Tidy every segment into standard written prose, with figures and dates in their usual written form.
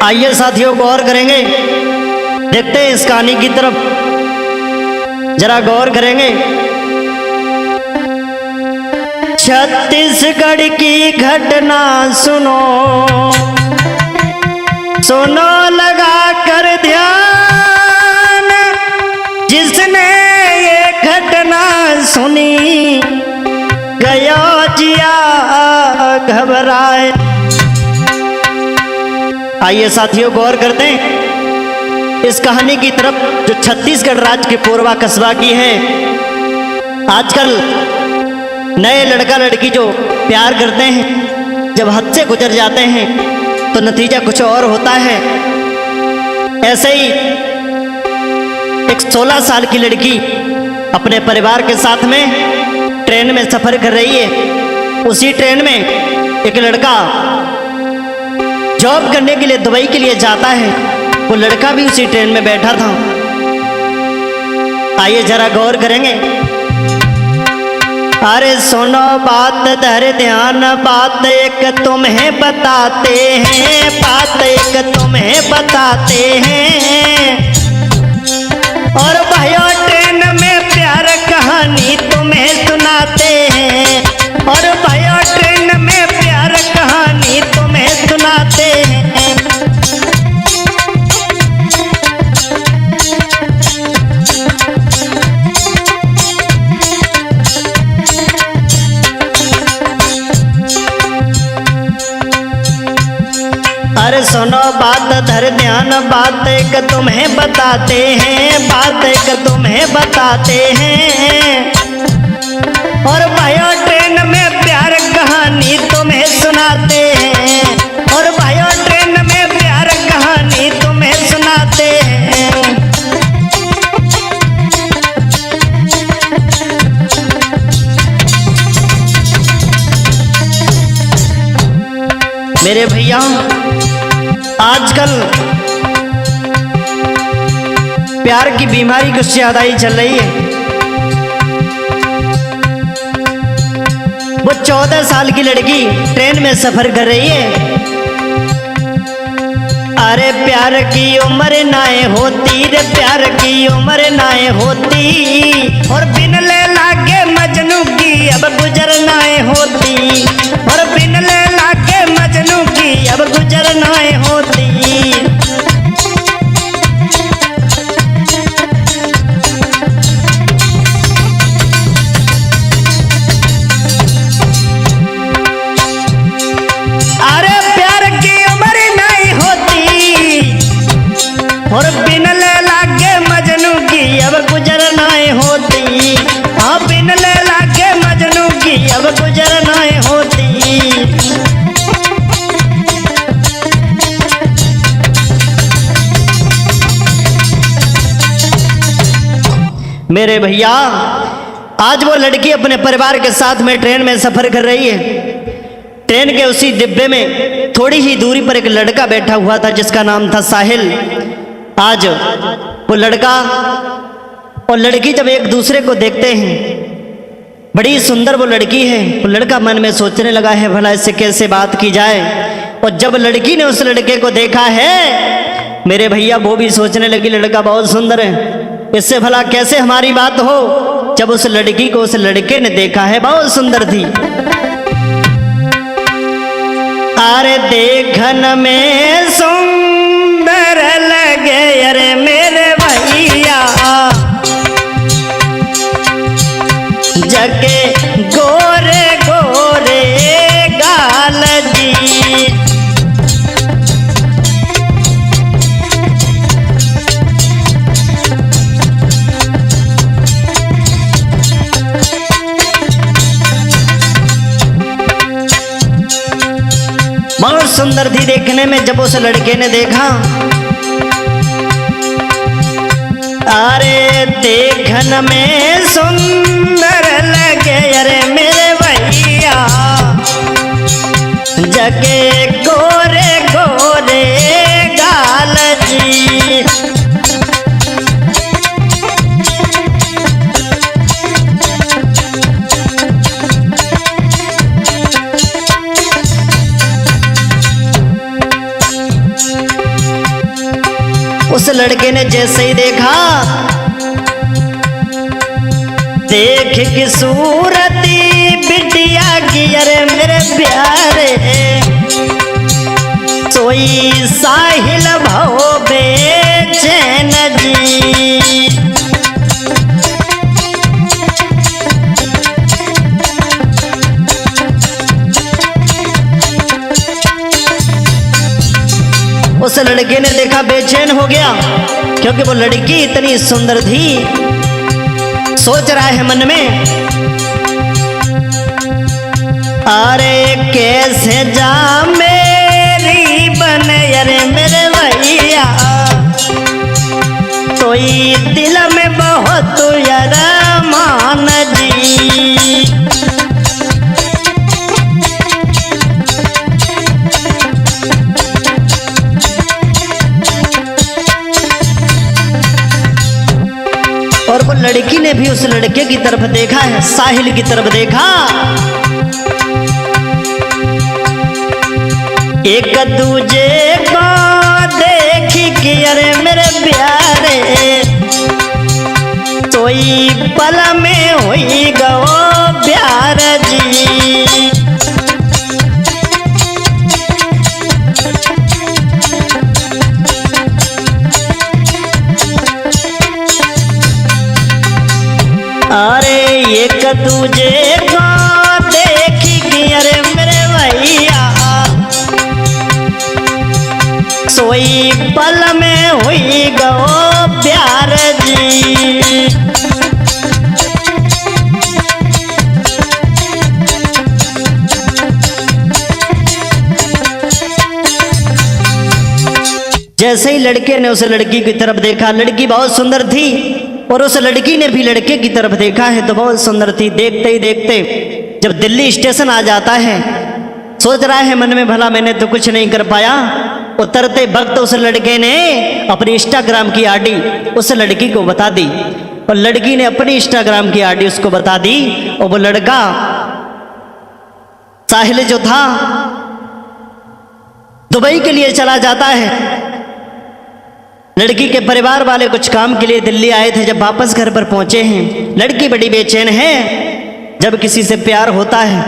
आइए साथियों गौर करेंगे, देखते हैं इस कहानी की तरफ, जरा गौर करेंगे। छत्तीसगढ़ की घटना सुनो, सुनो लगा कर ध्यान। जिसने ये घटना सुनी गया जिया घबराए। आइए साथियों गौर करते हैं इस कहानी की तरफ, जो छत्तीसगढ़ राज्य के कोरबा कस्बा की है। आजकल नए लड़का लड़की जो प्यार करते हैं, जब हद से गुजर जाते हैं तो नतीजा कुछ और होता है। ऐसे ही एक 16 साल की लड़की अपने परिवार के साथ में ट्रेन में सफर कर रही है। उसी ट्रेन में एक लड़का जॉब करने के लिए दुबई के लिए जाता है। वो लड़का भी उसी ट्रेन में बैठा था। आइए जरा गौर करेंगे। अरे सुनो बात धर ध्यान, बात एक तुम्हें बताते हैं, बात एक तुम्हें बताते हैं। और भाइयों ट्रेन में प्यार कहानी तुम्हें सुनाते हैं। और भाइयों ट्रेन में प्यार कहानी तुम्हें सुनाते हैं। अरे सुनो बात धर ध्यान, बात एक तुम्हें बताते हैं, बात एक तुम्हें बताते हैं। और भाइयों ट्रेन में प्यार कहानी तुम्हें सुनाते हैं। और भाइयों ट्रेन में प्यार कहानी तुम्हें सुनाते हैं। मेरे भैया आजकल प्यार की बीमारी कुछ ज्यादा ही चल रही है। वो 14 साल की लड़की ट्रेन में सफर कर रही है। अरे प्यार की उम्र नाए होती रे, प्यार की उम्र नाए होती। और बिन लैला के मजनू की अब गुजर नाए होती। और बिन लैला के मजनू की अब गुजर नाए होती। अरे प्यार की उम्र नहीं होती। और बिन लैला के मजनू की अब गुजर नाए होती। हाँ बिन लैला के मजनू की अब गुजर नाए होती। मेरे भैया आज वो लड़की अपने परिवार के साथ में ट्रेन में सफर कर रही है। ट्रेन के उसी डिब्बे में थोड़ी ही दूरी पर एक लड़का बैठा हुआ था जिसका नाम था साहिल। आज वो लड़का और लड़की जब एक दूसरे को देखते हैं, बड़ी सुंदर वो लड़की है। वो लड़का मन में सोचने लगा है भला इससे कैसे बात की जाए। और जब लड़की ने उस लड़के को देखा है, मेरे भैया वो भी सोचने लगी लड़का बहुत सुंदर है, इससे भला कैसे हमारी बात हो। जब उस लड़की को उस लड़के ने देखा है, बहुत सुंदर थी। अरे देखन में सुंदर लगे अरे मेरे भैया, जगे गोरे गोरे गाल जी। बहुत सुंदर थी देखने में। जब उस लड़के ने देखा, अरे देखन में सुंदर लगे अरे मेरे भैया, जगे गोरे गोरे गाल जी। उस लड़के ने जैसे ही देखा, देख की सूरती बिटिया की, अरे मेरे प्यारे सोई साहिल भाव बेचैन जी। उस लड़के ने देखा, बेचैन हो गया, क्योंकि वो लड़की इतनी सुंदर थी। सोच रहा है मन में, अरे कैसे जा मेरी बन, अरे मेरे भैया तो दिल में बहुत अरमान जी। और वो लड़की ने भी उस लड़के की तरफ देखा है, साहिल की तरफ देखा। एक दूजे को देखी कि अरे मेरे प्यारे सोई पल में हुई गो प्यार जी। अरे एक दूजे को देखी कि अरे मेरे भैया सोई पल में हुई गो प्यार जी। जैसे ही लड़के ने उस लड़की की तरफ देखा, लड़की बहुत सुंदर थी, और उस लड़की ने भी लड़के की तरफ देखा है तो बहुत सुंदर थी। देखते ही देखते जब दिल्ली स्टेशन आ जाता है, सोच रहा है मन में, भला मैंने तो कुछ नहीं कर पाया। उतरते वक्त उस लड़के ने अपनी इंस्टाग्राम की आईडी उस लड़की को बता दी, और लड़की ने अपनी इंस्टाग्राम की आईडी उसको बता दी। और वो लड़का साहिल जो था दुबई के लिए चला जाता है। लड़की के परिवार वाले कुछ काम के लिए दिल्ली आए थे। जब वापस घर पर पहुंचे हैं, लड़की बड़ी बेचैन है। जब किसी से प्यार होता है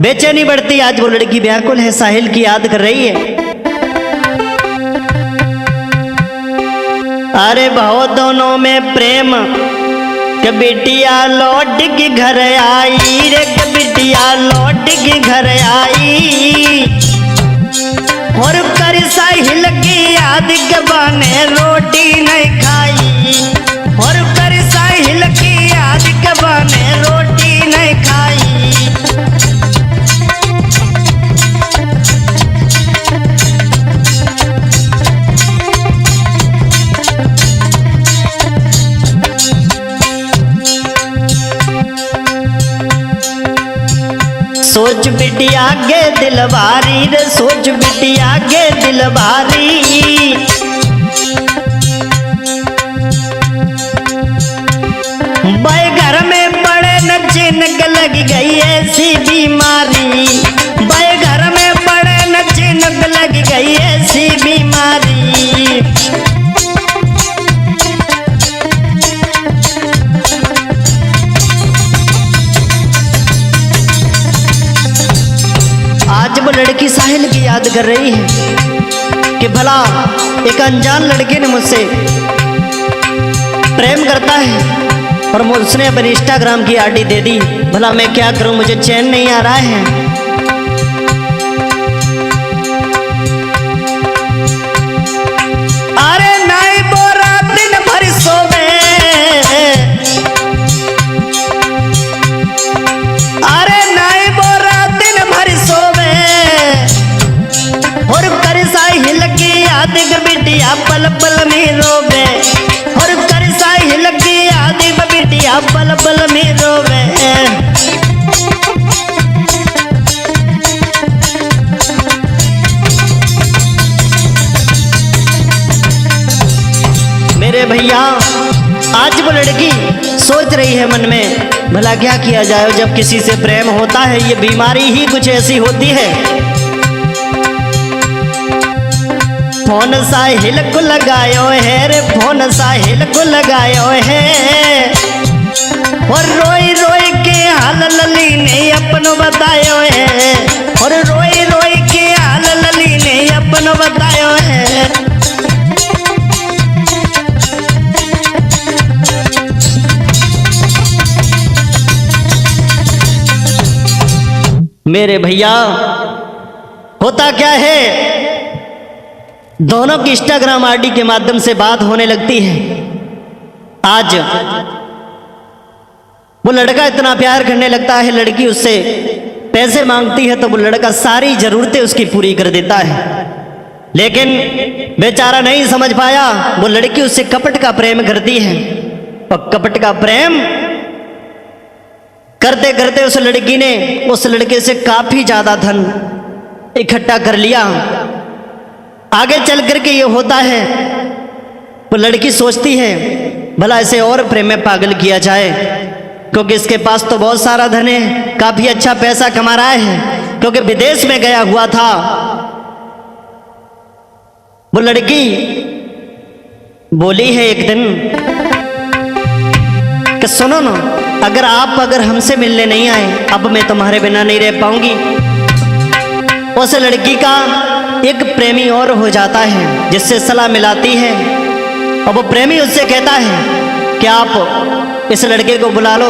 बेचैनी बढ़ती। आज वो लड़की व्याकुल है, साहिल की याद कर रही है। अरे बहुत दोनों में प्रेम, के बिटिया लौट के घर आई रे, के बिटिया लौट के घर आई। और कर साहिल की याद के बने रोटी नहीं खाई, और कर साहिल की याद के बने रोटी नहीं खाई। सोच बिटिया गे दिलवारी रे, सोच बिटिया गे दिलवारी। भाई घर में बड़े न चिनक लग गई ऐसी बीमारी, भाई घर में बड़े न चिनक लग गई ऐसी बीमारी। आज वो लड़की साहिल की याद कर रही है कि भला एक अनजान लड़के ने मुझसे प्रेम करता है और उसने अपनी इंस्टाग्राम की आईडी दे दी। भला मैं क्या करूं, मुझे चैन नहीं आ रहा है। अरे नहीं बोरा दिन भर सोवे, अरे नहीं बोरा दिन भर सोवे। और कर साहिल की याद बिटिया पल पल में रोवे, और कर साहिल की याद बिटिया पल पल में रोवे। मेरे भैया आज वो लड़की सोच रही है मन में, भला क्या किया जाए। जब किसी से प्रेम होता है ये बीमारी ही कुछ ऐसी होती है। फोन साहिल को लगायो है रे, फोन साहिल को लगायो है। और रोई रोई के हाल लली ने अपनो बतायो है, और रोई रोई के हाल लली ने अपनो बतायो है। मेरे भैया होता क्या है, दोनों की इंस्टाग्राम आईडी के माध्यम से बात होने लगती है। आज वो लड़का इतना प्यार करने लगता है, लड़की उससे पैसे मांगती है तो वो लड़का सारी जरूरतें उसकी पूरी कर देता है। लेकिन बेचारा नहीं समझ पाया, वो लड़की उससे कपट का प्रेम करती है। और कपट का प्रेम करते करते उस लड़की ने उस लड़के से काफी ज्यादा धन इकट्ठा कर लिया। आगे चल करके ये होता है, वो लड़की सोचती है भला इसे और प्रेम में पागल किया जाए, क्योंकि इसके पास तो बहुत सारा धन है, काफी अच्छा पैसा कमा रहा है, क्योंकि विदेश में गया हुआ था। वो लड़की बोली है एक दिन कि सुनो ना, अगर हमसे मिलने नहीं आए, अब मैं तुम्हारे बिना नहीं रह पाऊंगी। उस लड़की का एक प्रेमी और हो जाता है जिससे सलाह मिलाती है, और वो प्रेमी उससे कहता है कि आप इस लड़के को बुला लो,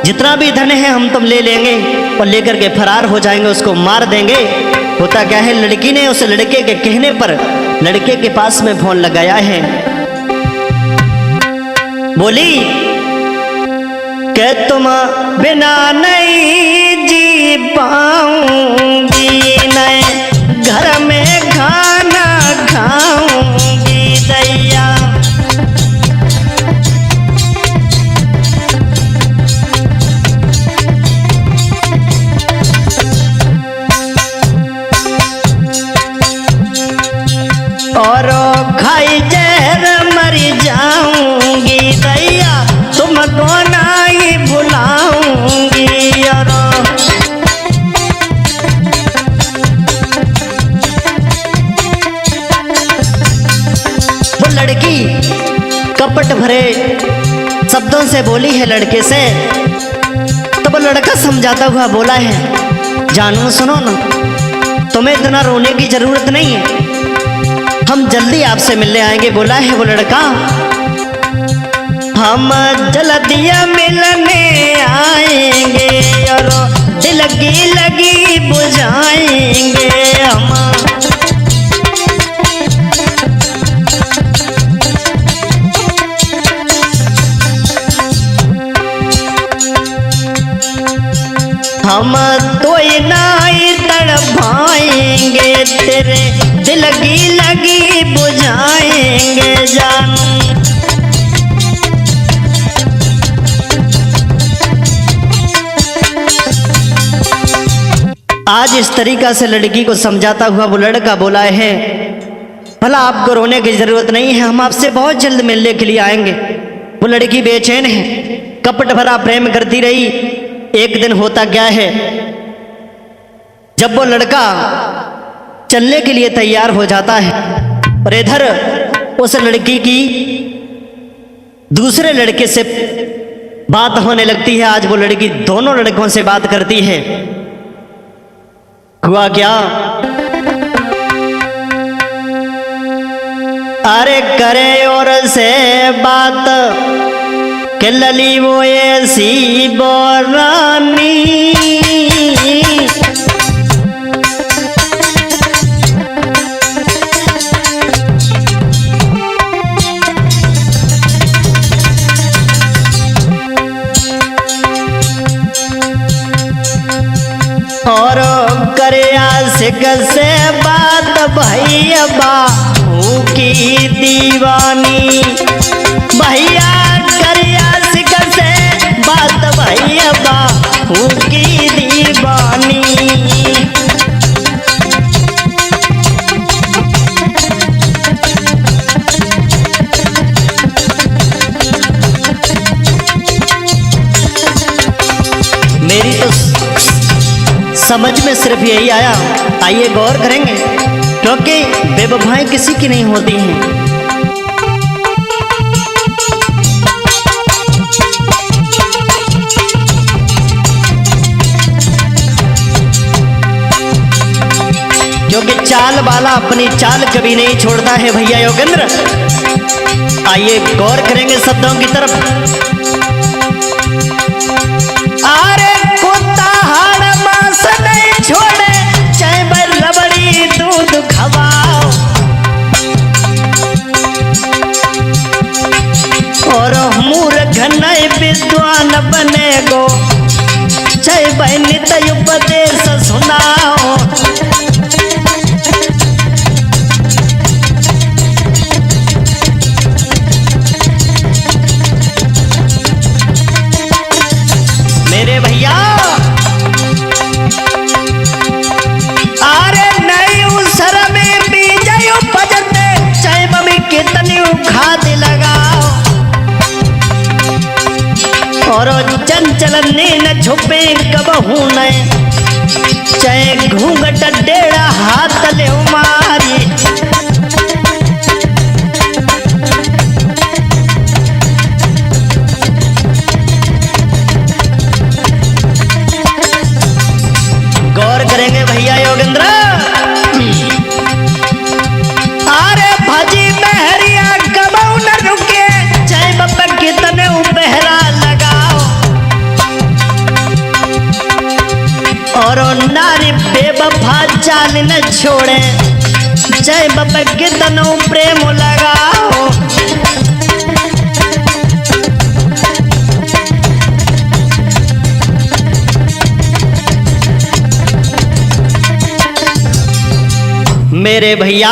जितना भी धन है हम तुम ले लेंगे, और लेकर के फरार हो जाएंगे, उसको मार देंगे। होता क्या है, लड़की ने उस लड़के के कहने पर लड़के के पास में फोन लगाया है। बोली कि तुम बिना नहीं जी पाऊंगी, मैं घर में खाना खाऊंगी दैया। और खाई जहर मर जाऊंगी दैया, तुमको नहीं भुलाऊंगी। और वो लड़की कपट भरे शब्दों से बोली है लड़के से, तो वो लड़का समझाता हुआ बोला है, जानू सुनो ना, तुम्हें इतना रोने की जरूरत नहीं है, हम जल्दी आपसे मिलने आएंगे। बोला है वो लड़का, हम जल्दी मिलने आएंगे और दिल की लगी बुझाएंगे हम। हम तो नहीं तड़पाएंगे, तेरे दिल की लगी बुझाएंगे जानू। आज इस तरीका से लड़की को समझाता हुआ वो लड़का बोला है, भला आपको रोने की जरूरत नहीं है, हम आपसे बहुत जल्द मिलने के लिए आएंगे। वो लड़की बेचैन है, कपट भरा प्रेम करती रही। एक दिन होता क्या है, जब वो लड़का चलने के लिए तैयार हो जाता है और इधर उस लड़की की दूसरे लड़के से बात होने लगती है। आज वो लड़की दोनों लड़कों से बात करती है। हुआ क्या, अरे करे और से बात के लली वो ऐसी बोरानी, और करे आशिक से बात भैया बाहू की दीवानी। भैया करे आशिक से बात भैया बाहू की दीवानी। मेरी तो समझ में सिर्फ यही आया, आइए गौर करेंगे क्योंकि बेवफाएं किसी की नहीं होती हैं। क्योंकि चाल वाला अपनी चाल कभी नहीं छोड़ता है भैया योगेंद्र। आइए गौर करेंगे शब्दों की तरफ। अरे कुत्ता हाड़ मांस नहीं छोड़े, चाहे बैल रबड़ी दूध खवाओ, और मूर्ख नहीं विद्वान बनेगो, चाहे बैल नित्य उपदेश सुनाओ। मेरे भैया अरे नहीं उसर में बीज उपजते, चाहे बमी कितनी खाद लगाओ, और चंचल न छुपे कबहू न, चाहे घूंघट डेढ़ा हाथ ले मारी। गौर करेंगे भैया योगेंद्र। अरे भजी बहरिया कबहू न रुके, चाहे बप्पा कितने पहरा लगाओ, और नारी बेवफा चाल न छोड़े, चाहे बप्पा कितने प्रेम लगाओ। मेरे भैया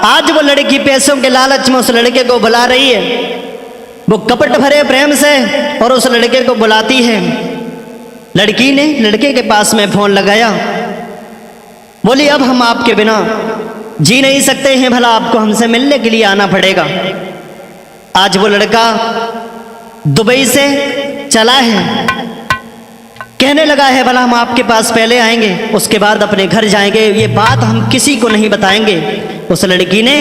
आज वो लड़की पैसों के लालच में उस लड़के को बुला रही है, वो कपट भरे प्रेम से और उस लड़के को बुलाती है। लड़की ने लड़के के पास में फोन लगाया, बोली अब हम आपके बिना जी नहीं सकते हैं, भला आपको हमसे मिलने के लिए आना पड़ेगा। आज वो लड़का दुबई से चला है, कहने लगा है भला हम आपके पास पहले आएंगे, उसके बाद अपने घर जाएंगे, ये बात हम किसी को नहीं बताएंगे। उस लड़की ने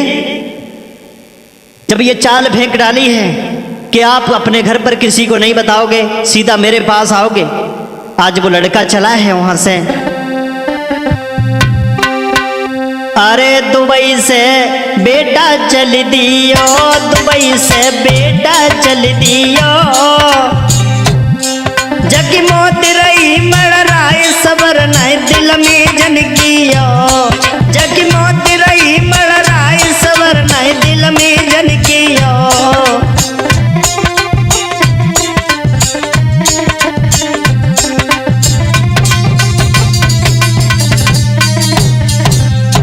जब ये चाल फेंक डाली है कि आप अपने घर पर किसी को नहीं बताओगे, सीधा मेरे पास आओगे, आज वो लड़का चला है वहां से। अरे दुबई से बेटा चल दियो, दुबई से बेटा चल दियो, जगी मोती रही मर राय सबर नहीं दिल में जनकियो, जगी मोती रही मर राय सबर नहीं दिल में जनकियो।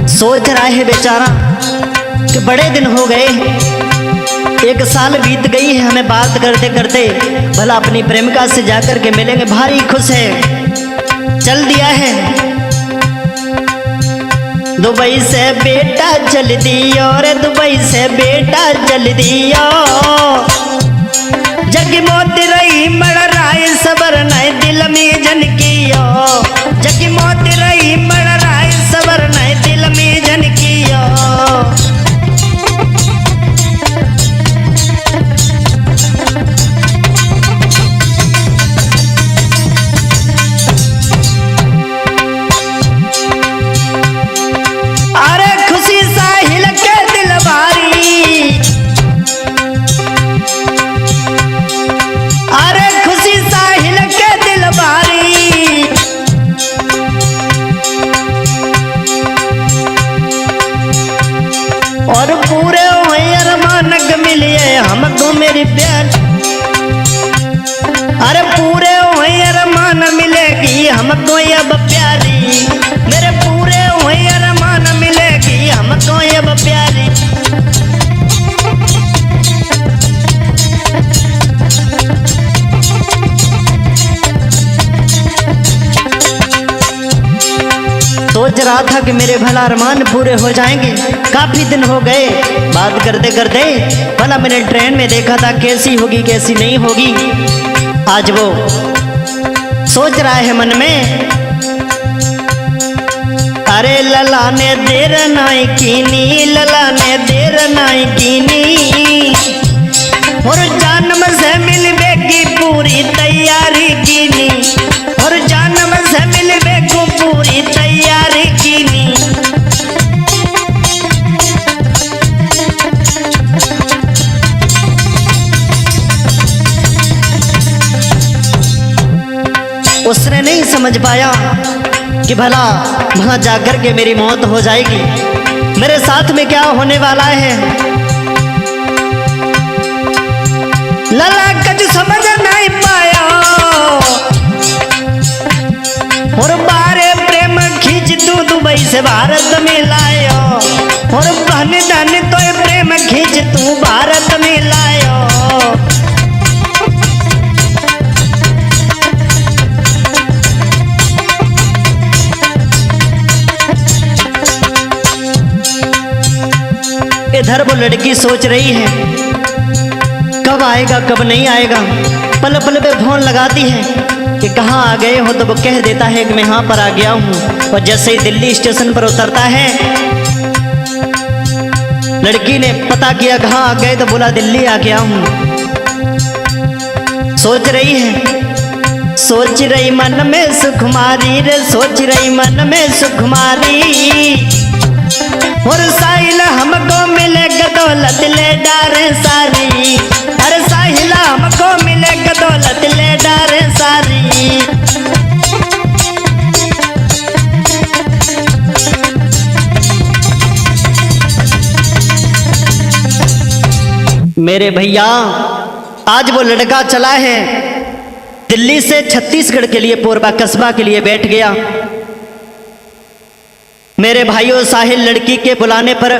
सोच रहा है बेचारा कि बड़े दिन हो गए, 1 साल बीत गई है हमें बात करते करते, भला अपनी प्रेमिका से जाकर के मिलेंगे, भारी खुश है। चल दिया है दुबई से बेटा चल दियो, रे दुबई से बेटा चल दियो, जग मोती रही मर राय सबर नहीं दिल में जनकियो, जग मोती रही मर राय सबर नहीं दिल में जनकियो। और पूरे हुए अरमानक मिले हमको मेरी प्यार, अरे पूरे हुए अरमान मिलेगी हमको अब प्यारी, मेरे पूरे हुए अरमान मिलेगी हमको अब प्यारी। सोच रहा था कि मेरे भला अरमान पूरे हो जाएंगे, काफी दिन हो गए बात करते करते, भला मैंने ट्रेन में देखा था कैसी होगी कैसी नहीं होगी। आज वो सोच रहा है मन में, अरे लला ने देर नाई कीनी, लला ने देर नाई कीनी, और जन्म से मिलवे की पूरी तैयारी कीनी, और जन्म से मिलवे को पूरी तैयारी कीनी। उसने नहीं समझ पाया कि भला वहां जाकर के मेरी मौत हो जाएगी, मेरे साथ में क्या होने वाला है। लला कुछ समझ नहीं पाया, और बारे प्रेम खींच तू दुबई से भारत में लायो, और बहन धन तो प्रेम खींच तू भारत में लायो। इधर वो लड़की सोच रही है कब आएगा कब नहीं आएगा, पल पल पे फोन लगाती है कि कहाँ आ गए हो, तो वो कह देता है कि मैं यहाँ पर आ गया हूँ। और जैसे ही दिल्ली स्टेशन पर उतरता है, लड़की ने पता किया कहाँ आ गए, तो बोला दिल्ली आ गया हूँ। सोच रही है, सोच रही मन में सुकुमारी रे, सोच रही मन में सुकुमारी, और साहिल हमको मिलेगा दौलत ले डारे सारी, अरे साहिल हमको मिलेगा दौलत ले डारे सारी। मेरे भैया आज वो लड़का चला है दिल्ली से छत्तीसगढ़ के लिए, पोरबा कस्बा के लिए बैठ गया। मेरे भाइयों साहिल लड़की के बुलाने पर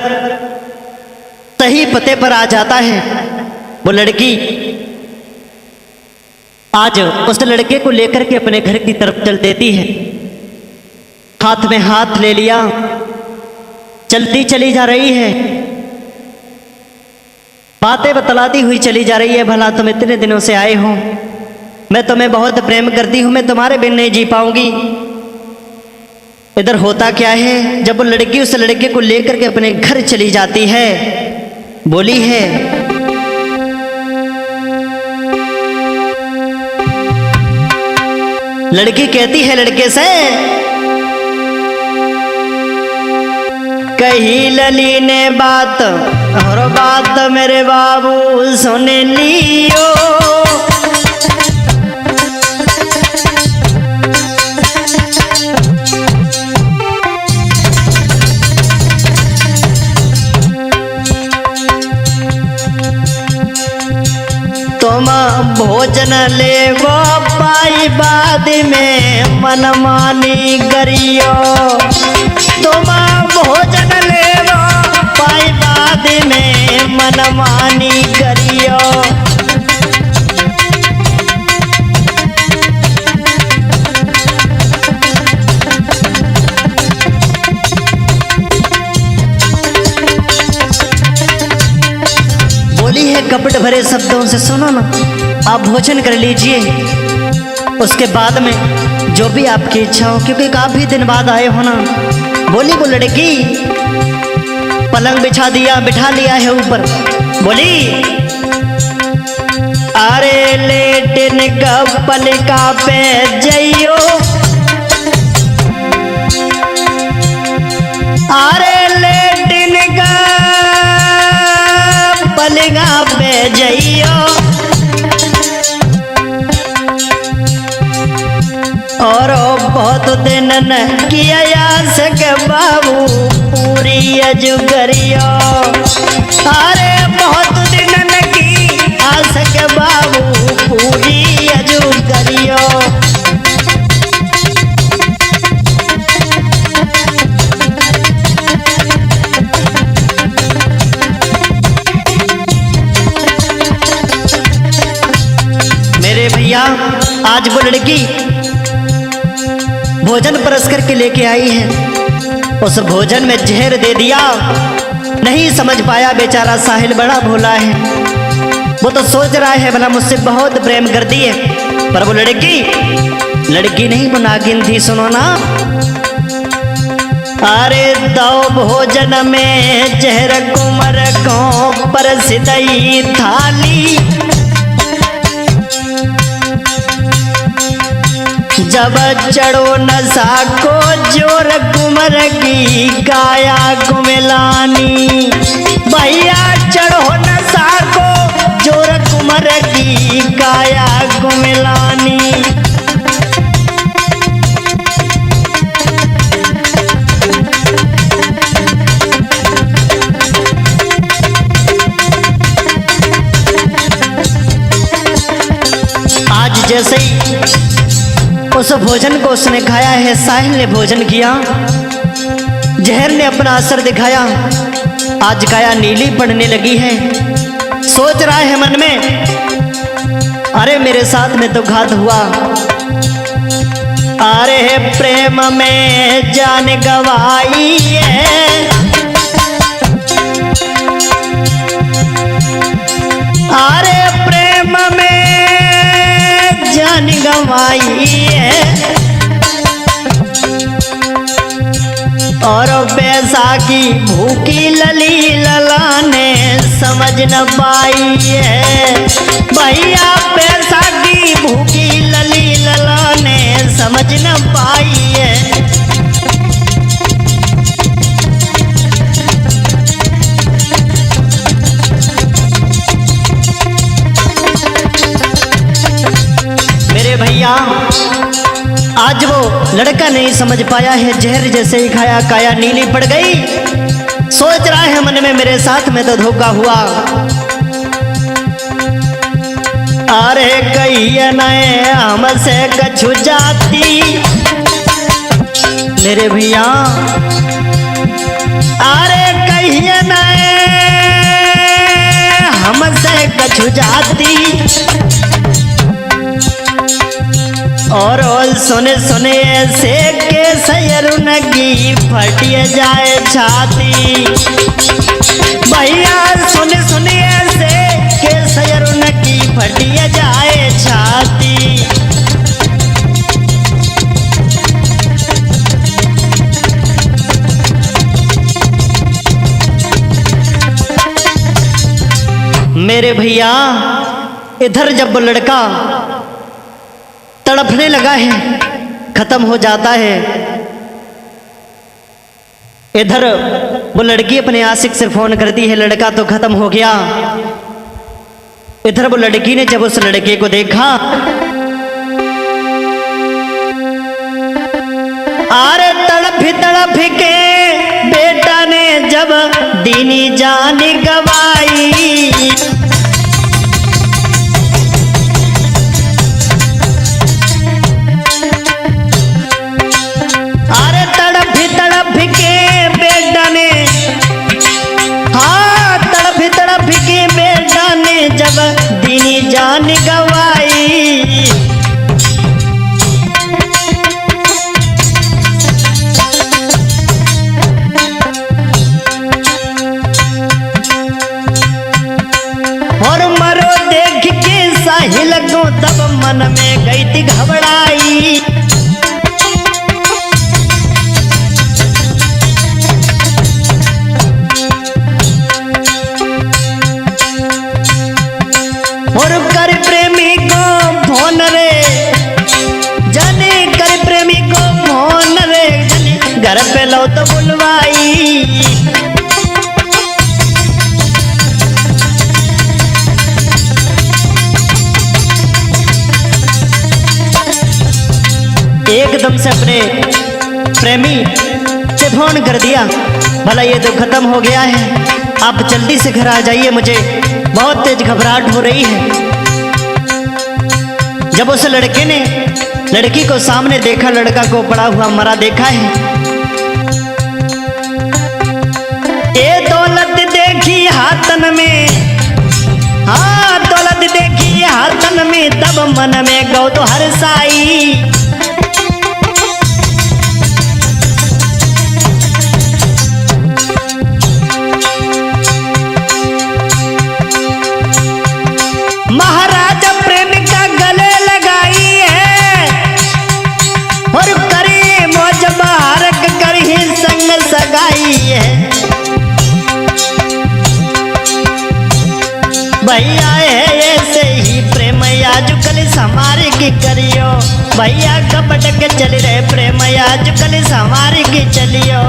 सही पते पर आ जाता है। वो लड़की आज उस लड़के को लेकर के अपने घर की तरफ चल देती है, हाथ में हाथ ले लिया, चलती चली जा रही है, बातें बतलाती हुई चली जा रही है। भला तुम इतने दिनों से आए हो, मैं तुम्हें बहुत प्रेम करती हूं, मैं तुम्हारे बिन नहीं जी पाऊंगी। इधर होता क्या है, जब वो लड़की उस लड़के को लेकर के अपने घर चली जाती है, बोली है लड़की कहती है लड़के से, कही लली ने बात और बात मेरे बाबू सुन लियो, तुम भोजन ले वो पाई बाद में मनमानी करियो, तुम भोजन ले वो पाई बाद में मनमानी करियो। बोली है कपट भरे शब्दों से, सुनो ना आप भोजन कर लीजिए, उसके बाद में जो भी आपकी इच्छा हो, क्योंकि काफी दिन बाद आए हो ना। बोली वो लड़की, पलंग बिछा दिया, बिठा लिया है ऊपर, बोली अरे लेटिन का पलका पे जइयो, अरे लेटिन का पलगा पे जइयो, और बहुत दिन न किया सके बाबू पूरी अजू करियो, अरे बहुत दिन न की आ सके बाबू पूरी अजू करियो। मेरे भैया आज वो लड़की भोजन परस करके लेके आई है, उस भोजन में जहर दे दिया। नहीं समझ पाया बेचारा साहिल, बड़ा भोला है, वो तो सोच रहा है भला मुझसे बहुत प्रेम करती है, पर वो लड़की नहीं, वो नागिन थी। सुनो ना, अरे दो भोजन में जहर कुमर को परसिदई थाली, जब चढ़ो नशा को जोर कुमर की काया कुमिलानी। भैया चढ़ो नशा को जोर कुमर की काया कुमिलानी। आज जैसे ही उस भोजन को उसने खाया है, साहिल ने भोजन किया, जहर ने अपना असर दिखाया। आज काया नीली पड़ने लगी है। सोच रहा है मन में, अरे मेरे साथ में तो घात हुआ। अरे प्रेम में जान गवाई है, अरे प्रेम में जान गवाई है। और बैसाखी भूखी लली ललाने समझ न पाई है। भैया बैसाखी भूखी लली ललाने समझ न पाई है। मेरे भैया आज वो लड़का नहीं समझ पाया है, जहर जैसे ही खाया काया नीली पड़ गई। सोच रहा है मन में, मेरे साथ में तो धोखा हुआ। अरे कहिए नए हमसे कछु जाती, मेरे भैया अरे कहिए नए हमसे कछु जाती। और सुने सुने ऐसे के सयरुन की फटिए जाए छाती। भैया सुने सुने ऐसे के सयरुन की फटिए जाए छाती। मेरे भैया इधर जब वो लड़का तड़पने लगा है, खत्म हो जाता है, इधर वो लड़की अपने आशिक से फोन करती है, लड़का तो खत्म हो गया। इधर वो लड़की ने जब उस लड़के को देखा, अरे तड़प के बेटा ने जब दीनी जान गवाई। तड़प के बेटा ने, हाँ तड़प के बेटा ने जब दीनी जान गवाई। और मरो देख के साहिल को तब मन में गई थी घबराई। और कर प्रेमी को फोन रे जाने, कर प्रेमी को फोन रे जाने, घर पे लो तो बुलवाई। एकदम से अपने प्रेमी से फोन कर दिया, भला ये तो खत्म हो गया है, आप जल्दी से घर आ जाइए, मुझे बहुत तेज घबराहट हो रही है। जब उस लड़के ने लड़की को सामने देखा, लड़का को पड़ा हुआ मरा देखा है, ये दौलत देखी हाथन में, हाँ दौलत देखी हाथन में, तब मन में गौ तो हर्षाई। महाराजा प्रेमिका गले लगाई है और करे मौज बारक कर ही संग भैया है ऐसे ही प्रेम आजकल समार की करियो, भैया कपट के चल रहे प्रेम आजकल समार की चलियो।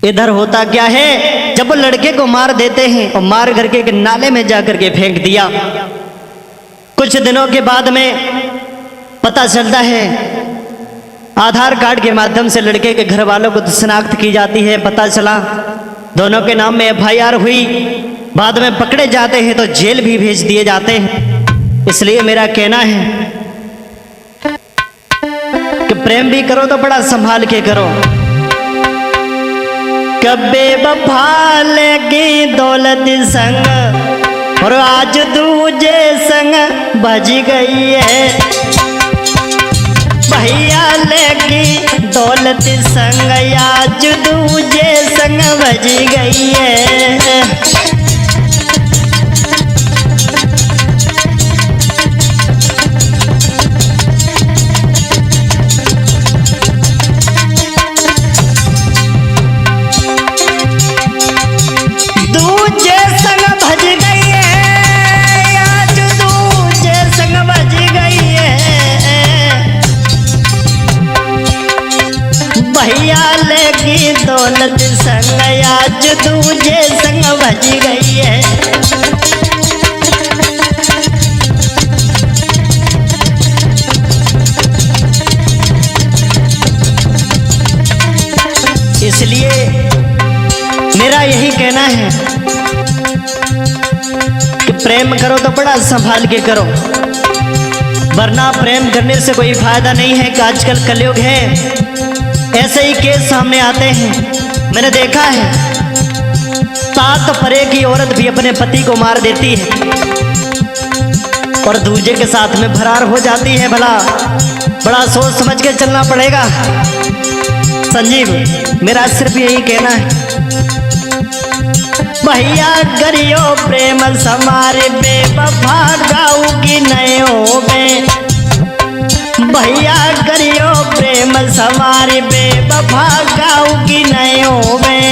इधर होता क्या है, जब वो लड़के को मार देते हैं और मार करके एक नाले में जाकर के फेंक दिया। कुछ दिनों के बाद में पता चलता है, आधार कार्ड के माध्यम से लड़के के घर वालों को शनाख्त की जाती है। पता चला दोनों के नाम में FIR हुई, बाद में पकड़े जाते हैं तो जेल भी भेज दिए जाते हैं। इसलिए मेरा कहना है कि प्रेम भी करो तो बड़ा संभाल के करो। कब्बे वफा लगी दौलत संग और आज दूजे संग बज गई है, भैया लगी दौलत संग आज दूजे संग बज गई है। भैया लगी दौलत संग आज दूजे संग बज गई है। इसलिए मेरा यही कहना है कि प्रेम करो तो बड़ा संभाल के करो, वरना प्रेम करने से कोई फायदा नहीं है। कि आजकल कलयुग है, ऐसे ही केस सामने आते हैं। मैंने देखा है, 7 परे की औरत भी अपने पति को मार देती है और दूजे के साथ में फरार हो जाती है। भला बड़ा सोच समझ के चलना पड़ेगा। संजीव, मेरा सिर्फ यही कहना है, भैया करियो प्रेम समारे बेवफा गाऊंगी नयो में, भैया करियो प्रेम सवारी बेवफा गाऊंगी नयो में।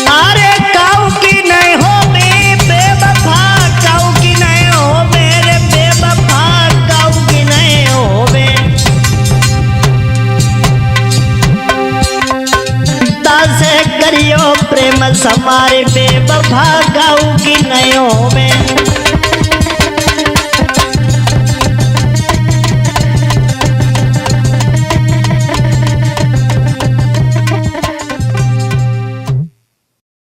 अरे गाऊ की नहीं हो बेवफा, गाऊ की नहीं हो मेरे बेवफा, गाऊ की नहीं हो बे। से करियो प्रेम समारे बेवफा गाऊंगी नयो में।